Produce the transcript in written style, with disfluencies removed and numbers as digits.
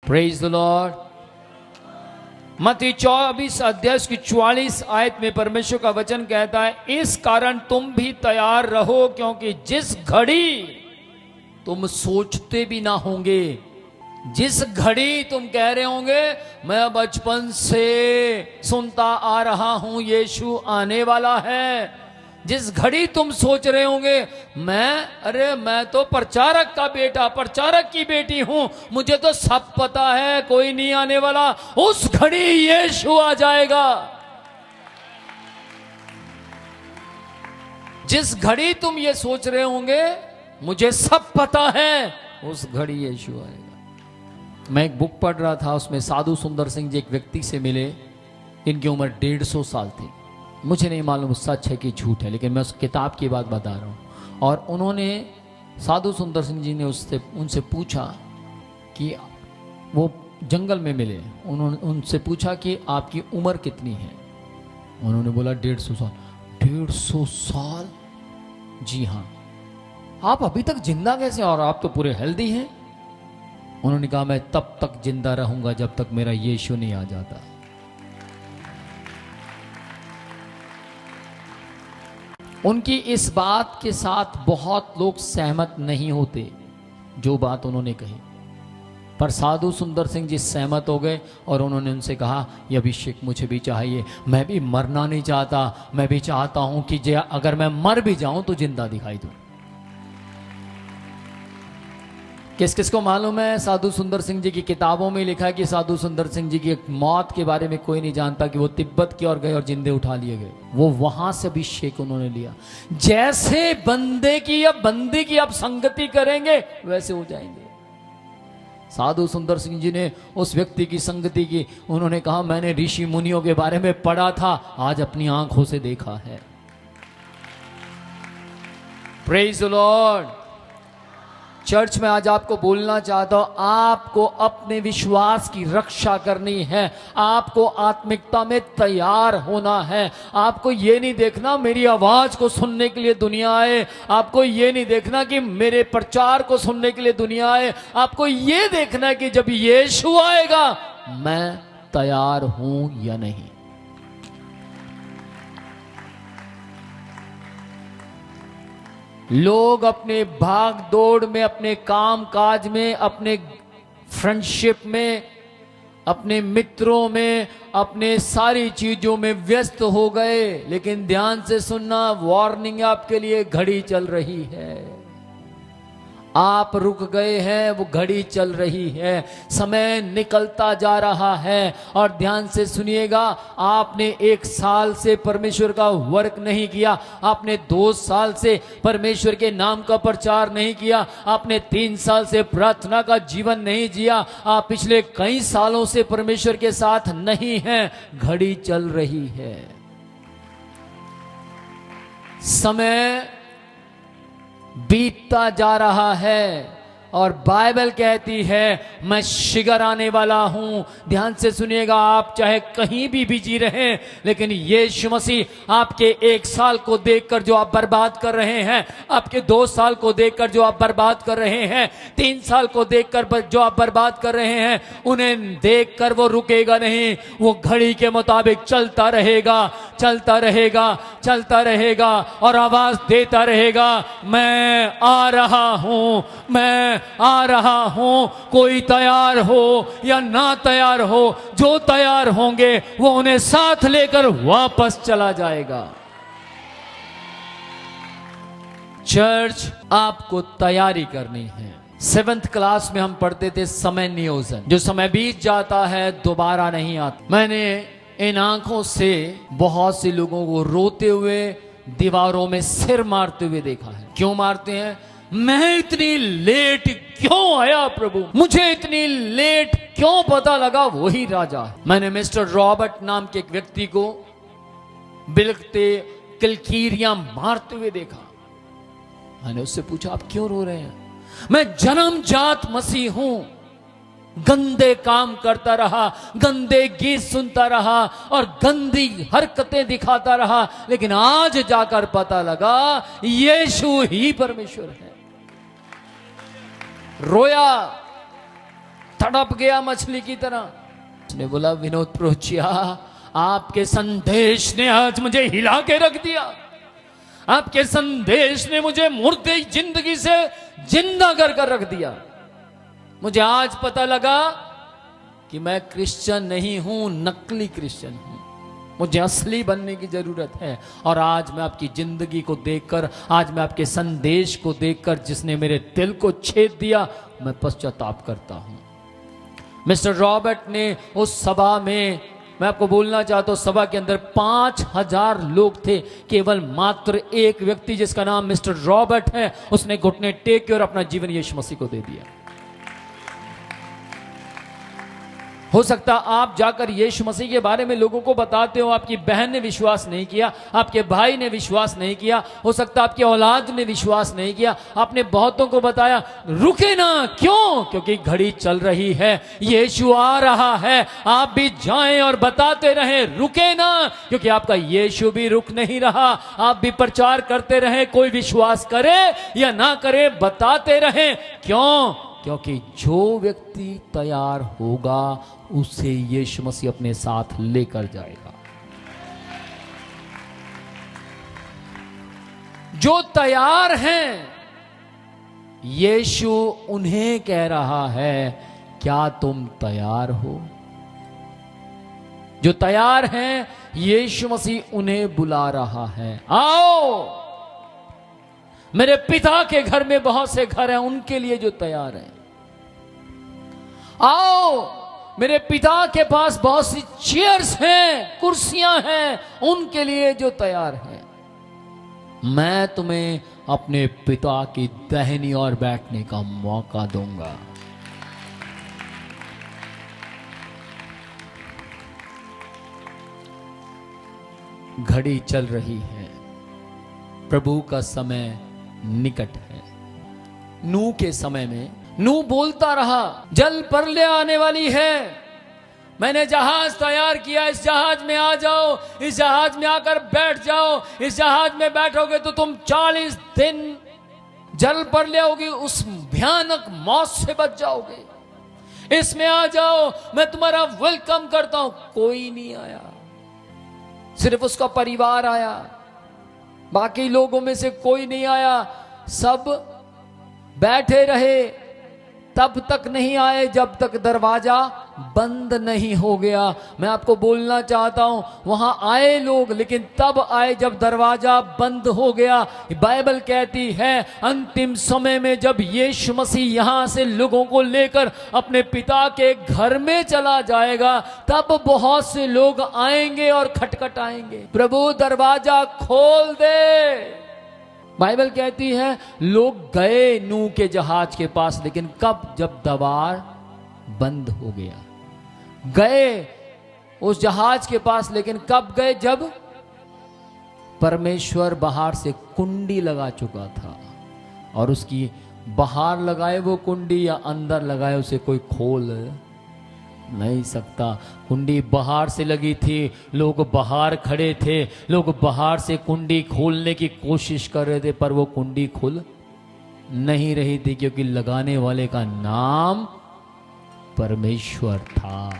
Praise the Lord. मत्ती 24 अध्याय की 44 आयत में परमेश्वर का वचन कहता है, इस कारण तुम भी तैयार रहो, क्योंकि जिस घड़ी तुम सोचते भी ना होंगे, जिस घड़ी तुम कह रहे होंगे मैं बचपन से सुनता आ रहा हूं यीशु आने वाला है, जिस घड़ी तुम सोच रहे होंगे मैं तो प्रचारक का बेटा, प्रचारक की बेटी हूं, मुझे तो सब पता है, कोई नहीं आने वाला, उस घड़ी यीशु आ जाएगा। जिस घड़ी तुम ये सोच रहे होंगे मुझे सब पता है, उस घड़ी यीशु आएगा। मैं एक बुक पढ़ रहा था, उसमें साधु सुंदर सिंह जी एक व्यक्ति से मिले, इनकी उम्र 150 साल थी। मुझे नहीं मालूम सच है कि झूठ है, लेकिन मैं उस किताब की बात बता रहा हूँ। और उन्होंने, साधु सुंदर सिंह जी ने उनसे पूछा कि वो जंगल में मिले, उन्होंने उनसे पूछा कि आपकी उम्र कितनी है। उन्होंने बोला 150 साल। 150 साल? जी हाँ। आप अभी तक जिंदा कैसे, और आप तो पूरे हेल्दी हैं। उन्होंने कहा मैं तब तक जिंदा रहूंगा जब तक मेरा यीशु नहीं आ जाता। उनकी इस बात के साथ बहुत लोग सहमत नहीं होते, जो बात उन्होंने कही, पर साधु सुंदर सिंह जी सहमत हो गए और उन्होंने उनसे कहा ये अभिषेक मुझे भी चाहिए, मैं भी मरना नहीं चाहता, मैं भी चाहता हूं कि अगर मैं मर भी जाऊं तो जिंदा दिखाई दूं। किस किस को मालूम है, साधु सुंदर सिंह जी की किताबों में लिखा है कि साधु सुंदर सिंह जी की मौत के बारे में कोई नहीं जानता, कि वो तिब्बत की ओर गए और जिंदे उठा लिए गए। वो वहां से अभिषेक उन्होंने लिया। जैसे बंदे की या बंदी की आप संगति करेंगे वैसे हो जाएंगे। साधु सुंदर सिंह जी ने उस व्यक्ति की संगति की। उन्होंने कहा मैंने ऋषि मुनियों के बारे में पढ़ा था, आज अपनी आंखों से देखा है। Praise the Lord. चर्च में आज आपको बोलना चाहता हूं, आपको अपने विश्वास की रक्षा करनी है, आपको आत्मिकता में तैयार होना है। आपको ये नहीं देखना मेरी आवाज को सुनने के लिए दुनिया आए, आपको ये नहीं देखना कि मेरे प्रचार को सुनने के लिए दुनिया आए, आपको ये देखना है कि जब यीशु आएगा मैं तैयार हूं या नहीं। लोग अपने भाग दौड़ में, अपने काम काज में, अपने फ्रेंडशिप में, अपने मित्रों में, अपने सारी चीजों में व्यस्त हो गए, लेकिन ध्यान से सुनना, वार्निंग आपके लिए, घड़ी चल रही है। आप रुक गए हैं, वो घड़ी चल रही है, समय निकलता जा रहा है। और ध्यान से सुनिएगा, आपने 1 साल से परमेश्वर का वर्क नहीं किया, आपने 2 साल से परमेश्वर के नाम का प्रचार नहीं किया, आपने 3 साल से प्रार्थना का जीवन नहीं जिया, आप पिछले कई सालों से परमेश्वर के साथ नहीं हैं। घड़ी चल रही है, समय बीतता जा रहा है, और बाइबल कहती है मैं शीघ्र आने वाला हूं। ध्यान से सुनिएगा, आप चाहे कहीं भी बिजी रहें, लेकिन यीशु मसीह आपके 1 साल को देखकर जो आप बर्बाद कर रहे हैं, आपके 2 साल को देखकर जो आप बर्बाद कर रहे हैं, 3 साल को देखकर जो आप बर्बाद कर रहे हैं, उन्हें देखकर वो रुकेगा नहीं, वो घड़ी के मुताबिक चलता रहेगा, चलता रहेगा, चलता रहेगा, और आवाज देता रहेगा मैं आ रहा हूं, मैं आ रहा हूं। कोई तैयार हो या ना तैयार हो, जो तैयार होंगे वो उन्हें साथ लेकर वापस चला जाएगा। चर्च, आपको तैयारी करनी है। 7th क्लास में हम पढ़ते थे समय नियोजन। जो समय बीत जाता है दोबारा नहीं आता। मैंने इन आंखों से बहुत से लोगों को रोते हुए, दीवारों में सिर मारते हुए देखा है। क्यों मारते हैं? मैं इतनी लेट क्यों आया प्रभु, मुझे इतनी लेट क्यों पता लगा वही राजा है। मैंने मिस्टर रॉबर्ट नाम के एक व्यक्ति को बिलखते किलकीरियां मारते हुए देखा। मैंने उससे पूछा आप क्यों रो रहे हैं? मैं जन्मजात मसीह हूं, गंदे काम करता रहा, गंदे गीत सुनता रहा और गंदी हरकतें दिखाता रहा, लेकिन आज जाकर पता लगा यीशु ही परमेश्वर है। रोया, तड़प गया मछली की तरह। उसने बोला, विनोद प्रोचिया, आपके संदेश ने आज मुझे हिला के रख दिया। आपके संदेश ने मुझे मुर्दे जिंदगी से जिंदा कर कर रख दिया। मुझे आज पता लगा कि मैं क्रिश्चियन नहीं हूं, नकली क्रिश्चियन हूं। मुझे असली बनने की जरूरत है। और आज मैं आपकी जिंदगी को देखकर, आज मैं आपके संदेश को देखकर, जिसने मेरे दिल को छेद दिया, मैं पश्चाताप करता हूं। मिस्टर रॉबर्ट ने उस सभा में, मैं आपको बोलना चाहता हूं, सभा के अंदर 5000 लोग थे, केवल मात्र एक व्यक्ति जिसका नाम मिस्टर रॉबर्ट है, उसने घुटने टेक के और अपना जीवन यीशु मसीह को दे दिया। हो सकता आप जाकर यीशु मसीह के बारे में लोगों को बताते हो, आपकी बहन ने विश्वास नहीं किया, आपके भाई ने विश्वास नहीं किया, हो सकता आपकी औलाद ने विश्वास नहीं किया, आपने बहुतों को बताया। रुके ना, क्यों? क्योंकि घड़ी चल रही है, यीशु आ रहा है। आप भी जाएं और बताते रहें, रुके ना, क्योंकि आपका यीशु भी रुक नहीं रहा। आप भी प्रचार करते रहें, कोई विश्वास करे या ना करे, बताते रहें। क्यों? क्योंकि जो व्यक्ति तैयार होगा उसे यीशु मसीह अपने साथ लेकर जाएगा। जो तैयार हैं, यीशु उन्हें कह रहा है, क्या तुम तैयार हो? जो तैयार हैं, यीशु मसीह उन्हें बुला रहा है। आओ, मेरे पिता के घर में बहुत से घर हैं, उनके लिए जो तैयार हैं। आओ, मेरे पिता के पास बहुत सी चेयर्स हैं, कुर्सियां हैं, उनके लिए जो तैयार हैं। मैं तुम्हें अपने पिता की दाहिनी ओर बैठने का मौका दूंगा। घड़ी चल रही है, प्रभु का समय निकट है। नूह के समय में नूह बोलता रहा, जल प्रलय आने वाली है, मैंने जहाज तैयार किया, इस जहाज में आ जाओ, इस जहाज में आकर बैठ जाओ। इस जहाज में बैठोगे तो तुम 40 दिन जल प्रलय होगी, उस भयानक मौत से बच जाओगे। इसमें आ जाओ, मैं तुम्हारा वेलकम करता हूं। कोई नहीं आया, सिर्फ उसका परिवार आया, बाकी लोगों में से कोई नहीं आया। सब बैठे रहे, तब तक नहीं आए जब तक दरवाजा बंद नहीं हो गया। मैं आपको बोलना चाहता हूं, वहां आए लोग, लेकिन तब आए जब दरवाजा बंद हो गया। बाइबल कहती है अंतिम समय में जब यीशु मसीह यहां से लोगों को लेकर अपने पिता के घर में चला जाएगा, तब बहुत से लोग आएंगे और खटखटाएंगे, प्रभु दरवाजा खोल दे। बाइबल कहती है लोग गए नूह के जहाज के पास, लेकिन कब? जब दरवार बंद हो गया। गए उस जहाज के पास, लेकिन कब गए? जब परमेश्वर बाहर से कुंडी लगा चुका था, और उसकी बाहर लगाए वो कुंडी या अंदर लगाए उसे कोई खोल नहीं सकता। कुंडी बाहर से लगी थी, लोग बाहर खड़े थे, लोग बाहर से कुंडी खोलने की कोशिश कर रहे थे, पर वो कुंडी खुल नहीं रही थी, क्योंकि लगाने वाले का नाम परमेश्वर था।